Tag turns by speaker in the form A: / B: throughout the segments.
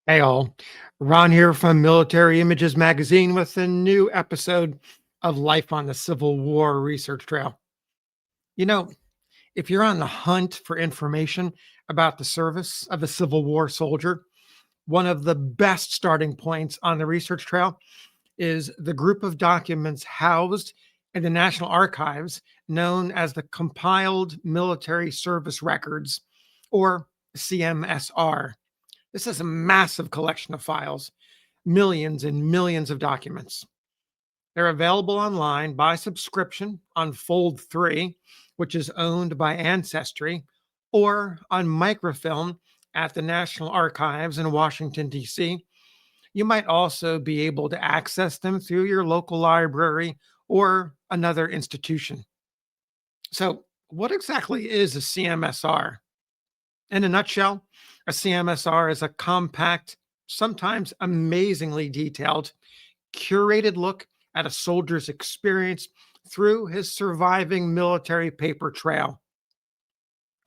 A: Hey all, Ron here from Military Images Magazine with a new episode of Life on the Civil War Research Trail. You know, if you're on the hunt for information about the service of a Civil War soldier, one of the best starting points on the research trail is the group of documents housed in the National Archives known as the Compiled Military Service Records, or CMSR. This is a massive collection of files, millions and millions of documents. They're available online by subscription on Fold 3, which is owned by Ancestry, or on microfilm at the National Archives in Washington, D.C. You might also be able to access them through your local library or another institution. So, what exactly is a CMSR? In a nutshell, a CMSR is a compact, sometimes amazingly detailed, curated look at a soldier's experience through his surviving military paper trail.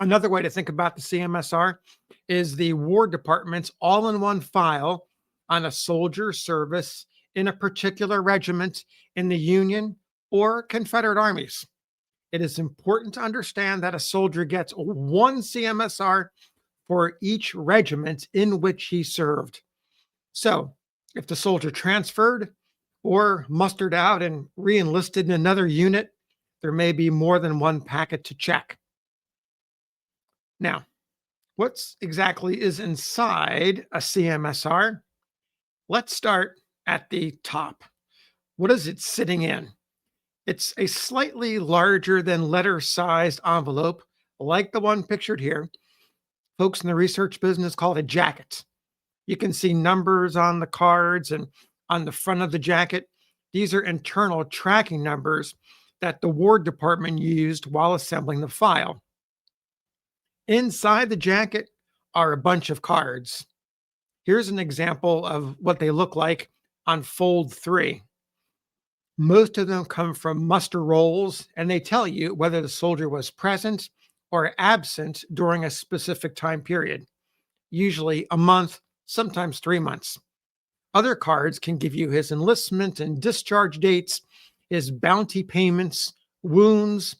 A: Another way to think about the CMSR is the War Department's all in one file on a soldier's service in a particular regiment in the Union or Confederate armies. It is important to understand that a soldier gets one CMSR for each regiment in which he served. So, if the soldier transferred or mustered out and re-enlisted in another unit, there may be more than one packet to check. Now, what exactly is inside a CMSR? Let's start at the top. What is it sitting in? It's a slightly larger than letter-sized envelope, like the one pictured here. Folks in the research business call it a jacket. You can see numbers on the cards and on the front of the jacket. These are internal tracking numbers that the War Department used while assembling the file. Inside the jacket are a bunch of cards. Here's an example of what they look like on Fold 3. Most of them come from muster rolls, and they tell you whether the soldier was present or absent during a specific time period, usually a month, sometimes 3 months. Other cards can give you his enlistment and discharge dates, his bounty payments, wounds,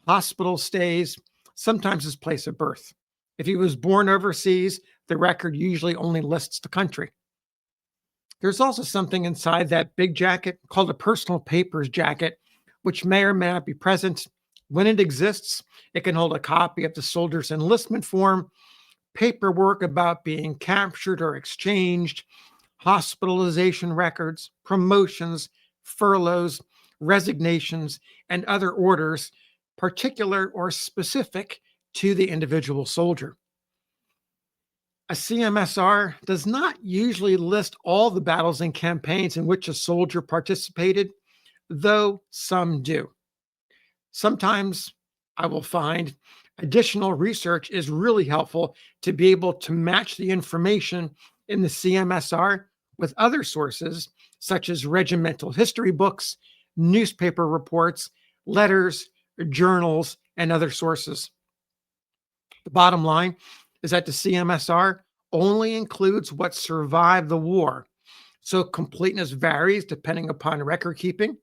A: hospital stays, sometimes his place of birth. If he was born overseas, the record usually only lists the country. There's also something inside that big jacket called a personal papers jacket, which may or may not be present. When it exists, it can hold a copy of the soldier's enlistment form, paperwork about being captured or exchanged, hospitalization records, promotions, furloughs, resignations, and other orders, particular or specific to the individual soldier. A CMSR does not usually list all the battles and campaigns in which a soldier participated, though some do. Sometimes I will find additional research is really helpful to be able to match the information in the CMSR with other sources, such as regimental history books, newspaper reports, letters, journals, and other sources. The bottom line is that the CMSR only includes what survived the war, so completeness varies depending upon record keeping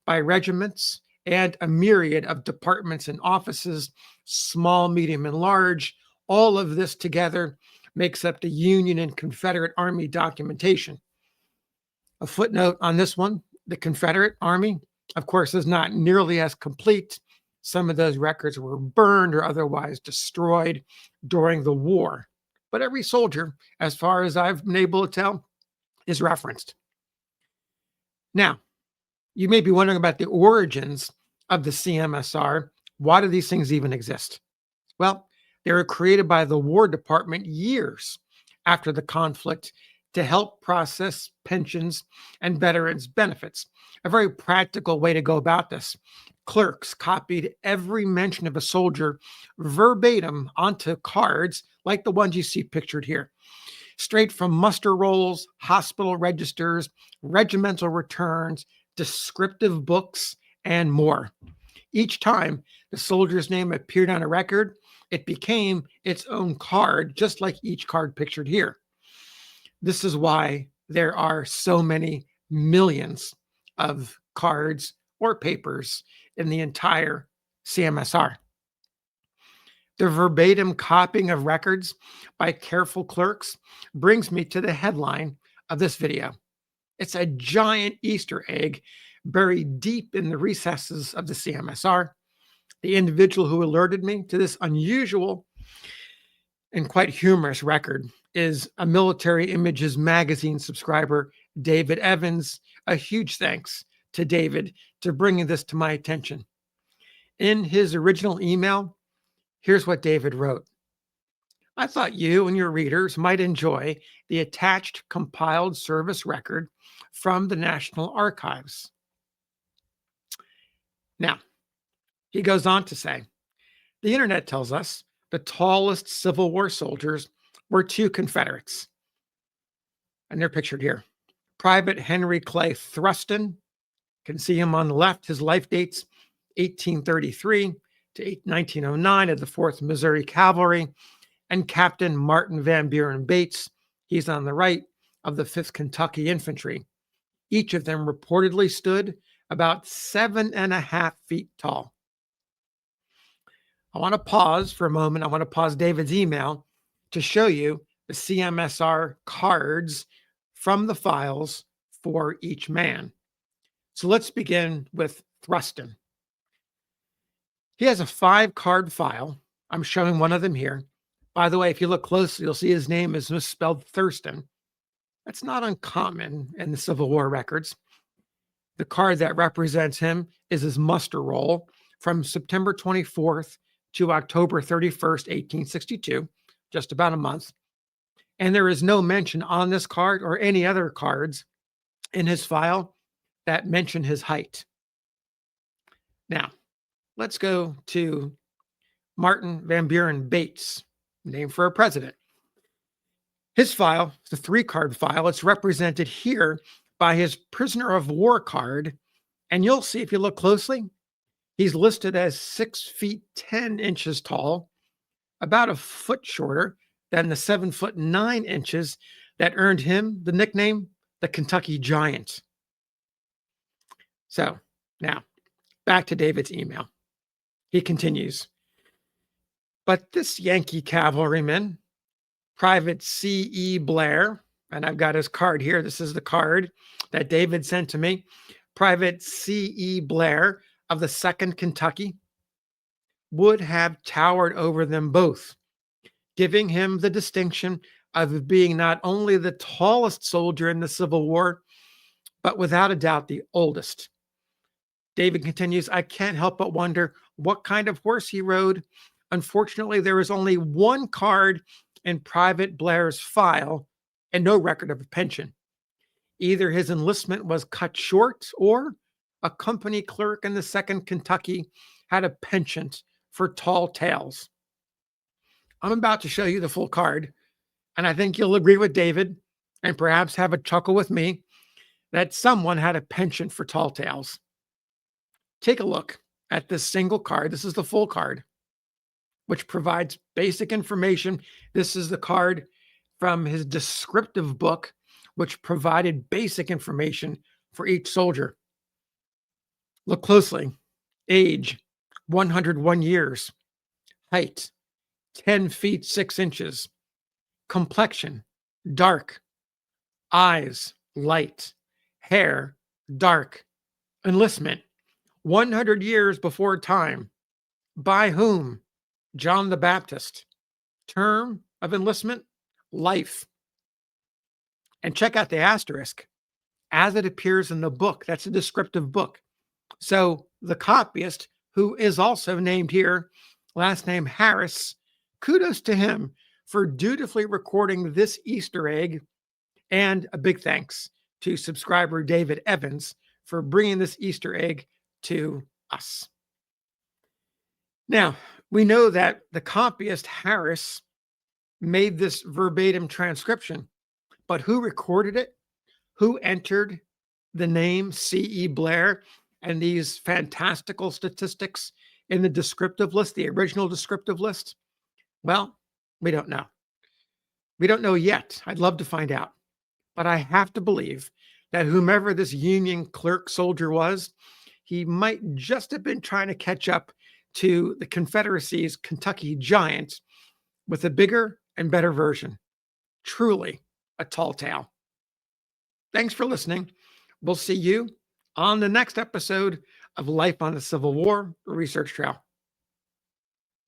A: by regiments and a myriad of departments and offices, small, medium, and large. All of this together makes up the Union and Confederate Army documentation. A footnote on this one, the Confederate Army, of course, is not nearly as complete. Some of those records were burned or otherwise destroyed during the war. But every soldier, as far as I've been able to tell, is referenced. Now, you may be wondering about the origins of the CMSR. Why do these things even exist? Well, they were created by the War Department years after the conflict to help process pensions and veterans' benefits. A very practical way to go about this. Clerks copied every mention of a soldier verbatim onto cards like the ones you see pictured here, straight from muster rolls, hospital registers, regimental returns, descriptive books, and more. Each time the soldier's name appeared on a record, it became its own card, just like each card pictured here. This is why there are so many millions of cards or papers in the entire CMSR. The verbatim copying of records by careful clerks brings me to the headline of this video. It's a giant Easter egg buried deep in the recesses of the CMSR. The individual who alerted me to this unusual and quite humorous record is a Military Images magazine subscriber, David Evans. A huge thanks to David for bringing this to my attention. In his original email, here's what David wrote. I thought you and your readers might enjoy the attached compiled service record from the National Archives. Now, he goes on to say, the internet tells us the tallest Civil War soldiers were two Confederates. And they're pictured here. Private Henry Clay Thruston, can see him on the left. His life dates 1833 to 1909 of the 4th Missouri Cavalry, and Captain Martin Van Buren Bates, he's on the right, of the 5th Kentucky Infantry. Each of them reportedly stood about 7.5 feet tall. I want to pause for a moment. I want to pause David's email to show you the CMSR cards from the files for each man. So let's begin with Thruston. He has a 5-card file. I'm showing one of them here. By the way, if you look closely, you'll see his name is misspelled Thurston. That's not uncommon in the Civil War records. The card that represents him is his muster roll from September 24th to October 31st, 1862, just about a month. And there is no mention on this card or any other cards in his file that mention his height. Now, let's go to Martin Van Buren Bates, named for a president. His file is a 3-card file. It's represented here by his prisoner of war card. And you'll see, if you look closely, he's listed as 6 feet 10 inches tall, about a foot shorter than the 7 foot 9 inches that earned him the nickname, the Kentucky Giant. So now back to David's email. He continues, but this Yankee cavalryman, Private C.E. Blair, and I've got his card here. This is the card that David sent to me. Private C.E. Blair of the 2nd Kentucky would have towered over them both, giving him the distinction of being not only the tallest soldier in the Civil War, but without a doubt the oldest. David continues, I can't help but wonder what kind of horse he rode. Unfortunately, there is only one card in Private Blair's file and no record of a pension. Either his enlistment was cut short or a company clerk in the 2nd Kentucky had a penchant for tall tales. I'm about to show you the full card, and I think you'll agree with David and perhaps have a chuckle with me that someone had a penchant for tall tales. Take a look at this single card. This is the full card, which provides basic information. This is the card from his descriptive book, which provided basic information for each soldier. Look closely. Age, 101 years. Height, 10 feet 6 inches. Complexion, dark. Eyes, light. Hair, dark. Enlistment, 100 years before time. By whom? John the Baptist. Term of enlistment, life. And check out the asterisk as it appears in the book. That's a descriptive book. So the copyist, who is also named here, last name Harris, kudos to him for dutifully recording this Easter egg. And a big thanks to subscriber David Evans for bringing this Easter egg to us. Now, we know that the copyist Harris made this verbatim transcription, but who recorded it? Who entered the name C.E. Blair and these fantastical statistics in the descriptive list, the original descriptive list? Well, we don't know. We don't know yet. I'd love to find out. But I have to believe that whomever this Union clerk soldier was, he might just have been trying to catch up to the Confederacy's Kentucky Giants with a bigger and better version. Truly a tall tale. Thanks for listening. We'll see you on the next episode of Life on the Civil War Research Trail.